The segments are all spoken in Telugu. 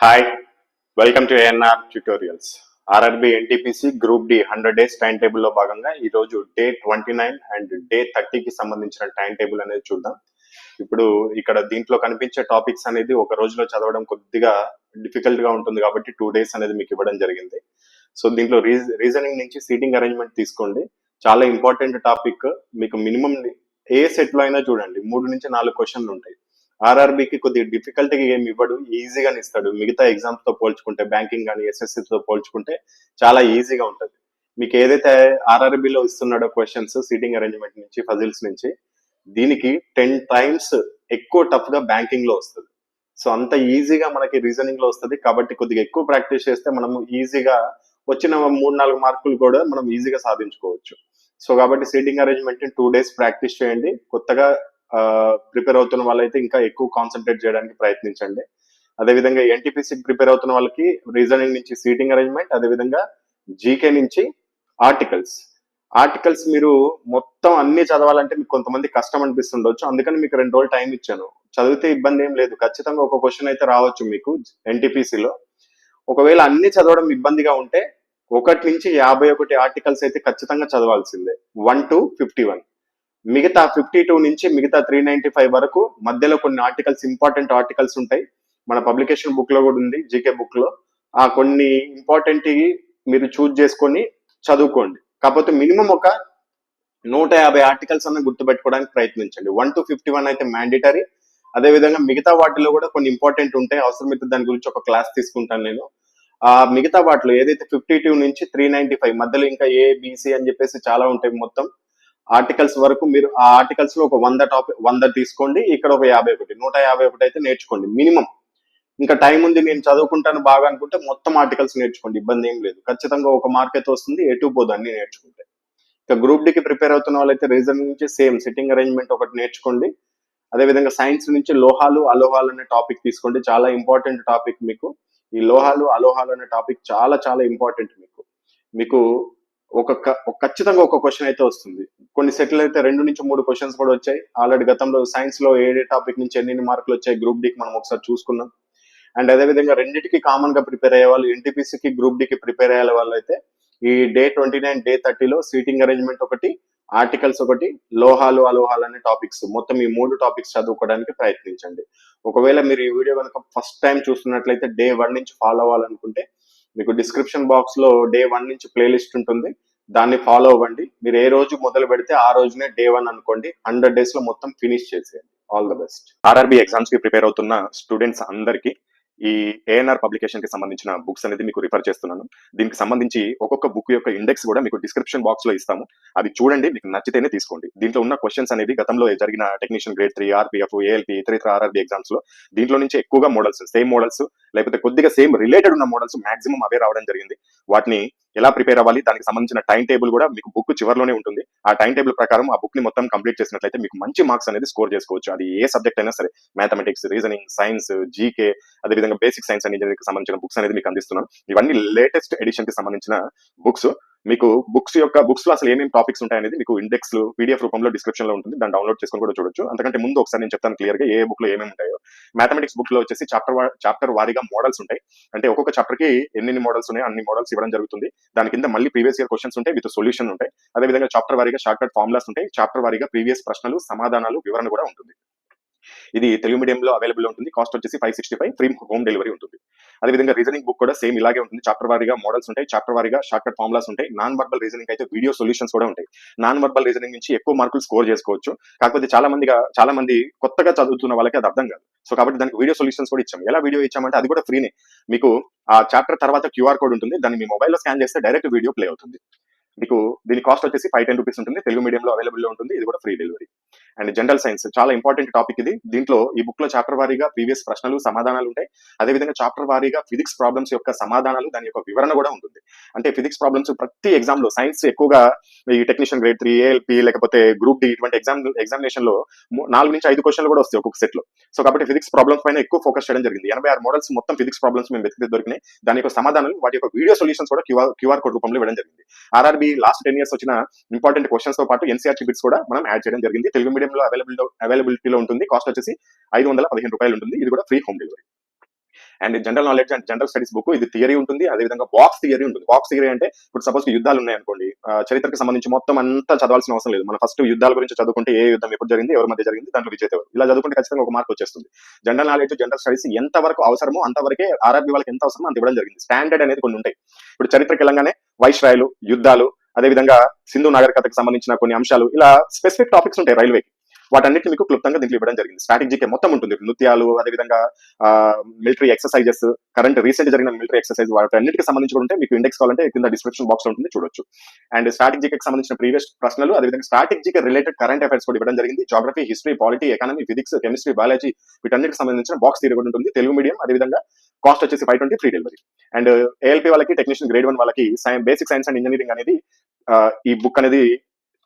Hi, welcome to ANR tutorials. RRB NTPC group D 100 days time టేబుల్లో భాగంగా ఈరోజు డే 29 అండ్ డే 30కి సంబంధించిన టైం టేబుల్ అనేది చూద్దాం. ఇప్పుడు ఇక్కడ దీంట్లో కనిపించే టాపిక్స్ అనేది ఒక రోజులో చదవడం కొద్దిగా డిఫికల్ట్ గా ఉంటుంది కాబట్టి 2 డేస్ అనేది మీకు ఇవ్వడం జరిగింది. సో దీంట్లో రీజనింగ్ నుంచి సీటింగ్ అరేంజ్మెంట్ తీసుకోండి. చాలా ఇంపార్టెంట్ టాపిక్. మీకు మినిమం ఏ సెట్ లో అయినా చూడండి 3 నుంచి 4 క్వశ్చన్లు ఉంటాయి. ఆర్ఆర్బికి కొద్దిగా డిఫికల్ట్గా ఏమి ఇవ్వడు, ఈజీగానే ఇస్తాడు. మిగతా ఎగ్జామ్స్ తో పోల్చుకుంటే, బ్యాంకింగ్ కానీ ఎస్ఎస్సి పోల్చుకుంటే చాలా ఈజీగా ఉంటుంది. మీకు ఏదైతే ఆర్ఆర్బిలో ఇస్తున్నాడో క్వశ్చన్స్ సీటింగ్ అరేంజ్మెంట్ నుంచి, ఫజిల్స్ నుంచి, దీనికి 10 టైమ్స్ ఎక్కువ టఫ్ గా బ్యాంకింగ్ లో వస్తుంది. సో అంత ఈజీగా మనకి రీజనింగ్ లో వస్తుంది కాబట్టి కొద్దిగా ఎక్కువ ప్రాక్టీస్ చేస్తే మనం ఈజీగా వచ్చిన 3-4 మార్కులు కూడా మనం ఈజీగా సాధించుకోవచ్చు. సో కాబట్టి సీటింగ్ అరేంజ్మెంట్ 2 డేస్ ప్రాక్టీస్ చేయండి. కొత్తగా ప్రిపేర్ అవుతున్న వాళ్ళైతే ఇంకా ఎక్కువ కాన్సన్ట్రేట్ చేయడానికి ప్రయత్నించండి. అదేవిధంగా ఎన్టీపీసీకి ప్రిపేర్ అవుతున్న వాళ్ళకి రీజనింగ్ నుంచి సీటింగ్ అరేంజ్మెంట్, అదేవిధంగా జీకే నుంచి ఆర్టికల్స్ మీరు మొత్తం అన్ని చదవాలంటే మీకు కొంతమంది కష్టం అనిపిస్తుండొచ్చు. అందుకని మీకు 2 రోజులు టైం ఇచ్చాను. చదివితే ఇబ్బంది ఏం లేదు, ఖచ్చితంగా ఒక క్వశ్చన్ అయితే రావచ్చు మీకు ఎన్టీపీసీలో. ఒకవేళ అన్ని చదవడం ఇబ్బందిగా ఉంటే 1 నుంచి 51 ఆర్టికల్స్ అయితే ఖచ్చితంగా చదవాల్సిందే, 1 to 51. మిగతా 52 నుంచి మిగతా 395 వరకు మధ్యలో కొన్ని ఆర్టికల్స్, ఇంపార్టెంట్ ఆర్టికల్స్ ఉంటాయి. మన పబ్లికేషన్ బుక్ లో కూడా ఉంది, జీకే బుక్ లో. ఆ కొన్ని ఇంపార్టెంట్ మీరు చూజ్ చేసుకొని చదువుకోండి. కాకపోతే మినిమం ఒక 150 ఆర్టికల్స్ అన్న గుర్తుపెట్టుకోవడానికి ప్రయత్నించండి. 1 to 51 అయితే మ్యాండేటరీ. అదేవిధంగా మిగతా వాటిలో కూడా కొన్ని ఇంపార్టెంట్ ఉంటాయి, అవసరమైతే దాని గురించి ఒక క్లాస్ తీసుకుంటాను నేను. ఆ మిగతా వాటిలో ఏదైతే 52 నుంచి 395 మధ్యలో ఇంకా ఏ బీసీ అని చెప్పేసి చాలా ఉంటాయి. మొత్తం ఆర్టికల్స్ వరకు మీరు ఆ ఆర్టికల్స్ లో ఒక 100 తీసుకోండి. ఇక్కడ ఒక 151 అయితే నేర్చుకోండి మినిమం. ఇంకా టైం ఉంది, నేను చదువుకుంటాను బాగా అనుకుంటే మొత్తం ఆర్టికల్స్ నేర్చుకోండి, ఇబ్బంది ఏం లేదు. ఖచ్చితంగా ఒక మార్క్ అయితే వస్తుంది, ఎటు పోదు అన్ని నేర్చుకుంటే. ఇక గ్రూప్ డికి ప్రిపేర్ అవుతున్న వాళ్ళైతే రీజనింగ్ నుంచి సేమ్ సిట్టింగ్ అరేంజ్మెంట్ ఒకటి నేర్చుకోండి. అదేవిధంగా సైన్స్ నుంచి లోహాలు అలోహాలు అనే టాపిక్ తీసుకోండి, చాలా ఇంపార్టెంట్ టాపిక్ మీకు. ఈ లోహాలు అలోహాలు అనే టాపిక్ చాలా చాలా ఇంపార్టెంట్ మీకు. మీకు ఖచ్చితంగా ఒక క్వశ్చన్ అయితే వస్తుంది. కొన్ని సెట్లు అయితే 2 నుంచి 3 క్వశ్చన్స్ కూడా వచ్చాయి ఆల్రెడీ. గతంలో సైన్స్ లో ఏ టాపిక్ నుంచి ఎన్ని మార్కులు వచ్చాయి గ్రూప్ డికి మనం ఒకసారి చూసుకున్నాం. అండ్ అదేవిధంగా రెండింటికి కామన్ గా ప్రిపేర్ అయ్యే వాళ్ళు, ఎన్టీపీసీకి గ్రూప్ డికి ప్రిపేర్ అయ్యే వాళ్ళు అయితే ఈ డే 29 డే 30లో సీటింగ్ అరేంజ్మెంట్ ఒకటి, ఆర్టికల్స్ ఒకటి, లోహాలు అలోహాలు అనే టాపిక్స్, మొత్తం ఈ 3 టాపిక్స్ చదువుకోవడానికి ప్రయత్నించండి. ఒకవేళ మీరు ఈ వీడియో కనుక ఫస్ట్ టైం చూస్తున్నట్లయితే డే 1 నుంచి ఫాలో అవ్వాలనుకుంటే మీకు డిస్క్రిప్షన్ బాక్స్ లో డే 1 నుంచి ప్లేలిస్ట్ ఉంటుంది, దాన్ని ఫాలో అవ్వండి. మీరు ఏ రోజు మొదలు పెడితే ఆ రోజునే డే 1 అనుకోండి. 100 డేస్ లో మొత్తం ఫినిష్ చేసేయండి. All the best. RRB exams కి ప్రిపేర్ అవుతున్న స్టూడెంట్స్ అందరికీ ఈ ఏఎన్ఆర్ పబ్లికేషన్ కి సంబంధించిన బుక్స్ అనేది మీకు రిఫర్ చేస్తున్నాను. దీనికి సంబంధించి ఒక్కొక్క బుక్ యొక్క ఇండెక్స్ కూడా మీకు డిస్క్రిప్షన్ బాక్స్ లో ఇస్తాము, అది చూడండి, మీకు నచ్చితేనే తీసుకోండి. దీంట్లో ఉన్న క్వశ్చన్స్ అనేది గతంలో జరిగిన టెక్నీషియన్ గ్రేడ్ 3, ఆర్పిఎఫ్, ఏఎల్పి, ఇతర ఆర్ఆర్బి ఎగ్జామ్స్ లో దీంట్లో నుంచి ఎక్కువగా మోడల్స్, సేమ్ మోడల్స్ లేకపోతే కొద్దిగా సేమ్ రిలేటెడ్ ఉన్న మోడల్స్ మాక్సిమం అవే రావడం జరిగింది. వాటిని ఎలా ప్రిపేర్ అవ్వాలి, దానికి సంబంధించిన టైం టేబుల్ కూడా మీకు బుక్ చివరిలోనే ఉంటుంది. ఆ టైం టేబుల్ ప్రకారం ఆ బుక్ ని మొత్తం కంప్లీట్ చేసినట్లయితే మీకు మంచి మార్క్స్ అనేది స్కోర్ చేసుకోవచ్చు. అది ఏ సబ్జెక్ట్ అయినా సరే, మ్యాథమెటిక్స్, రీజనింగ్, సైన్స్, జీకే, అదేవిధంగా బేసిక్ సైన్స్ అండ్ ఇంజనీరింగ్ కి సంబంధించిన బుక్స్ అనేది మీకు అందిస్తున్నాను. ఇవన్నీ లేటెస్ట్ ఎడిషన్ కి సంబంధించిన బుక్స్. మీకు బుక్స్ లో అసలు ఏమేమి టాపిక్స్ ఉంటాయనేది మీకు ఇండెక్స్ పీడిఎఫ్ రూపంలో డిస్క్రిప్షన్ లో ఉంటుంది, దాన్ని డౌన్లోడ్ చేసుకొని కూడా చూడొచ్చు. అంతకంటే ముందు ఒకసారి నేను చెప్తాను క్లియర్ గా ఏ బుక్ లో ఏమేమి ఉంటాయో. మ్యాథమెటిక్స్ బుక్ లో వచ్చేసి చాప్టర్ వారీగా మోడల్స్ ఉంటాయి. అంటే ఒక్కొక్క చాప్టర్ కి ఎన్ని మోడల్స్ ఉన్నాయో అన్ని మోడల్స్ ఇవ్వడం జరుగుతుంది. దాని కింద మళ్ళీ ప్రీవియస్ ఇయర్ క్వశ్చన్స్ ఉంటాయి, విత్ సొల్యూషన్ ఉంటాయి. అదేవిధంగా చాప్టర్ వారీగా షార్ట్ కట్ ఫార్ములాస్ ఉంటాయి, చాప్టర్ వారీగా ప్రీవియస్ ప్రశ్నలు, సమాధానాలు, వివరణ కూడా ఉంటుంది. ఇది తెలుగు మీడియంలో అవైలబుల్ ఉంటుంది. కాస్ట్ వచ్చేసి 565, ఫ్రీ హోమ్ డెలివరీ ఉంటుంది. అదేవిధంగా రీజనింగ్ బుక్ కూడా సేమ్ ఇలాగే ఉంటుంది. చాప్టర్ వారీగా మోడల్స్ ఉంటాయి, చాప్టర్ వారీగా షార్ట్ కట్ ఫార్ములాస్ ఉంటాయి. నాన్ వర్బల్ రీజనింగ్ అయితే వీడియో సొల్యూషన్స్ కూడా ఉంటాయి. నాన్ వర్బల్ రీజనింగ్ నుంచి ఎక్కువ మార్కులు స్కోర్ చేసుకోవచ్చు. కాకపోతే చాలా మంది కొత్తగా చదువుతున్న వాళ్ళకి అది అర్థం కాదు. సో కాబట్టి దానికి వీడియో సొల్యూషన్స్ కూడా ఇచ్చాం. ఎలా వీడియో ఇచ్చామంటే అది కూడా ఫ్రీనే. మీకు ఆ చాప్టర్ తర్వాత క్యూఆర్ కోడ్ ఉంటుంది, దాన్ని మీ మొబైల్లో స్కాన్ చేస్తే డైరెక్ట్ వీడియో ప్లే అవుతుంది. మీకు దీని కాస్ట్ వచ్చేసి 510 రూపీస్ ఉంటుంది. తెలుగు మీడియంలో అవైలబుల్ ఉంటుంది. ఇది కూడా free delivery. And general science చాలా ఇంపార్టెంట్ టాపిక్ ఇది. దీంట్లో ఈ బుక్ లో చాప్టర్ వారీగా ప్రీవియస్ ప్రశ్నలు, సమాధానాలు ఉంటాయి. అదేవిధంగా చాప్టర్ వారీగా ఫిజిక్స్ ప్రాబ్లమ్స్ యొక్క సమాధానాలు, దాని యొక్క వివరణ కూడా ఉంటుంది. అంటే ఫిజిక్స్ ప్రాబ్లమ్స్ ప్రతి ఎగ్జామ్ లో, సైన్స్ ఎక్కువగా ఈ టెక్నీషియన్ గ్రేడ్ 3, ఏఎల్పి లేకపోతే గ్రూప్ డి ఇటువంటి ఎగ్జామినేషన్ లో 4 నుంచి 5 క్వశ్చన్లు కూడా వస్తాయి ఒక్కొక్క సెట్ లో. సో కాబట్టి ఫిజిక్స్ ప్రాబ్లమ్స్ పైన ఎక్కువ ఫోకస్ చేయడం జరిగింది. 86 మోడల్స్ మొత్తం ఫిజిక్స్ ప్రాబ్లమ్స్ మేము వెతికితే దొరికినాయి. దాని యొక్క సమాధానాలు, వాటి యొక్క వీడియో సొల్యూషన్స్ కూడా క్యూఆర్ కోడ్ రూపంలో ఇవ్వడం జరిగింది. ఆర్ఆర్బి లాస్ట్ 10 years వచ్చిన ఇంపార్టెంట్ క్వశ్చన్స్ తో పాటు ఎన్సీఆర్టీ బిట్స్ కూడా మనం యాడ్ చేయడం జరిగింది. తెలుగు మీడియంలో అవైలబిలిటీలో ఉంటుంది. కాస్ట్ వచ్చేసి 515 రూపాయలు ఉంటుంది. ఇది కూడా free home delivery. And general knowledge and general studies book ఇది థియరీ ఉంటుంది, అదేవిధంగా బాక్స్ థియరీ ఉంటుంది. బాక్స్ థియరీ అంటే ఇప్పుడు సపోజ్ యుద్ధాలు ఉన్నాయనుకోండి, చరిత్రకు సంబంధించి మొత్తం అంతా చదవాల్సిన అవసరం లేదు. మనం ఫస్ట్ యుద్ధాల గురించి చదువుకుంటే ఏ యుద్ధం ఎప్పుడు జరిగింది, ఎవరి మధ్య జరిగింది, దాంట్లో విజేత ఎవరు, ఇలా చదువుకుంటే ఖచ్చితంగా ఒక మార్క్ వచ్చేస్తుంది. జనరల్ నాలెడ్జ్ జనరల్ స్టడీస్ ఎంత వరకు అవసరమో అంతవరకే ఆర్ఆర్బీ వాళ్ళకి ఎంత అవసరమో అంత ఇవ్వడం జరిగింది. స్టాండర్డ్ అనేది కొన్ని ఉంటాయి. ఇప్పుడు చరిత్రకి వెళ్ళంగానే వైస్రాయలు, యుద్ధాలు, అదేవిధంగా సింధు నాగరికతకు సంబంధించిన కొన్ని అంశాలు, ఇలా స్పెసిఫిక్ టాపిక్స్ ఉంటాయి రైల్వేకి. వాటన్నిటిని మీకు క్లుప్తంగా దీంట్లో ఇవ్వడం జరిగింది. స్ట్రాటజీకే మొత్తం ఉంటుంది, నృత్యాలు, అదేవిధంగా మిలిటరీ ఎక్సర్సైజెస్, కరెంట్ రీసెంట్ జరిగిన మిలిటరీ ఎక్సర్సైజ్, వాటన్నిటికి సంబంధించి కూడా ఉంటే మీకు ఇండెక్స్ కావాలంటే కింద డిస్క్రిప్షన్ బాక్స్ లో ఉంటుంది, చూడొచ్చు. అండ్ స్ట్రాటజీకి సంబంధించిన ప్రీవియస్ ప్రశ్నలు, అదేవిధంగా స్ట్రాటజీకి రిలేటెడ్ కరెంట్ అఫైర్స్ కూడా ఇవ్వడం జరిగింది. Geography, history, polity, economy, physics, chemistry, biology, వీటన్నిటికి సంబంధించిన బాక్స్ థియరీ కూడా ఉంటుంది. తెలుగు మీడియం, అదేవిధంగా కాస్ట్ వచ్చేసి 520 ఫ్రీ డెలివరీ. అండ్ ఏఎల్పీ వాళ్ళకి, టెక్నీషియన్ గ్రేడ్ 1 వాళ్ళకి బేసిక్ సైన్స్ అండ్ ఇంజనీరింగ్ అనేది ఈ బుక్ అనేది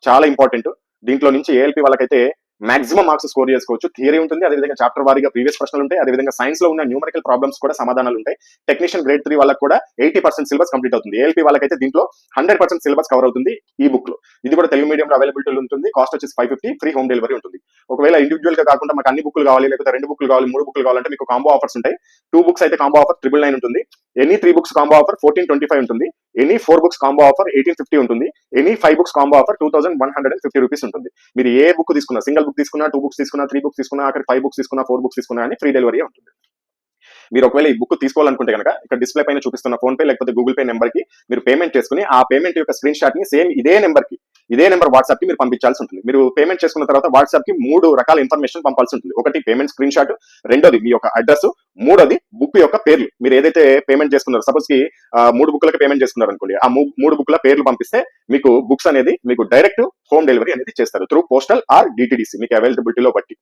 చాలా ఇంపార్టెంట్. దీంట్లో నుంచి ఏఎల్పీ వాళ్ళకైతే మాక్సిమం మార్క్స్ స్కోర్ చేసుకోవచ్చు. థియరీ ఉంటుంది, అదేవిధంగా చాప్టర్ వారీగా ప్రీవియస్ ప్రశ్నలు ఉంటాయి, అదేవిధంగా సైన్స్ లో ఉన్న న్యూమరికల్ ప్రాబ్లమ్స్ కూడా సమాధానాలు ఉంటాయి. టెక్నీషియన్ గ్రేడ్ 3 వాళ్ళకి కూడా 80% సిలబస్ కంప్లీట్ అవుతుంది. ఏఎల్పీ వాళ్ళకైతే దీంట్లో 100% సిలబస్ కవర్ అవుతుంది ఈ బుక్ లో. ఇది కూడా తెలుగు మీడియంలో అవైలబిలిటీ ఉంటుంది. కాస్ట్ వచ్చేసి 550, ఫ్రీ హోమ్ డెలివరీ ఉంటుంది. ఒకవేళ ఇండివిజువల్ గా కాకుండా మాకు అన్ని బుక్లు కావాలి, లేకపోతే 2 బుక్లు కావాలి, 3 బుక్లు కావాలంటే మీకు కాంబో ఆఫర్స్ ఉంటాయి. 2 బుక్స్ అయితే కాంబో ఆఫర్ 999 ఉంటుంది. ఎనీ 3 బుక్స్ కాంబో ఆఫర్ 1425 ఉంటుంది. ఎనీ 4 బుక్స్ కాంబో ఆఫర్ 1850 ఉంటుంది. Any 5 books combo offer 2150 rupees ఉంటుంది. మీరు ఏ బుక్ తీసుకున్నా, సింగిల్ బుక్ తీసుకున్నా, 2 బుక్స్ తీసుకున్నా, 3 బుక్స్ తీసుకున్నా, అక్కడ 5 బుక్స్ తీసుకున్నా, 4 బుక్స్ తీసుకున్నా అని ఫ్రీ డెలివరీ ఉంటుంది. మీరు ఒకవేళ ఈ బుక్ తీసుకోవాలనుకుంటే కనుక ఇక్కడ డిస్ప్లే పైన చూపిస్తున్న ఫోన్ పే లేకపోతే గూగుల్ పే నెంబర్ కి మీరు పేమెంట్ చేసుకుని, ఆ పేమెంట్ యొక్క స్క్రీన్ షాట్ ని సేమ్ ఇదే నెంబర్ వాట్సాప్ కి మీరు పంపించాల్సి ఉంటుంది. మీరు పేమెంట్ చేసుకున్న తర్వాత వాట్సాప్ కి 3 రకాల ఇన్ఫర్మేషన్ పంపాల్సి ఉంటుంది. ఒకటి పేమెంట్ స్క్రీన్ షాట్, రెండోది మీ యొక్క అడ్రస్, మూడోది బుక్ యొక్క పేర్లు. మీరు ఏదైతే పేమెంట్ చేసుకున్నారో, సపోజ్ కి 3 బుక్లకు పేమెంట్ చేసుకున్నారు అనుకోండి, ఆ 3 బుక్ల పేర్లు పంపిస్తే మీకు బుక్స్ అనేది మీకు డైరెక్ట్ హోమ్ డెలివరీ అనేది చేస్తారు త్రూ పోస్టల్ ఆర్ డిటిడిసి, మీకు అవైలబిలిటీలో బట్టి.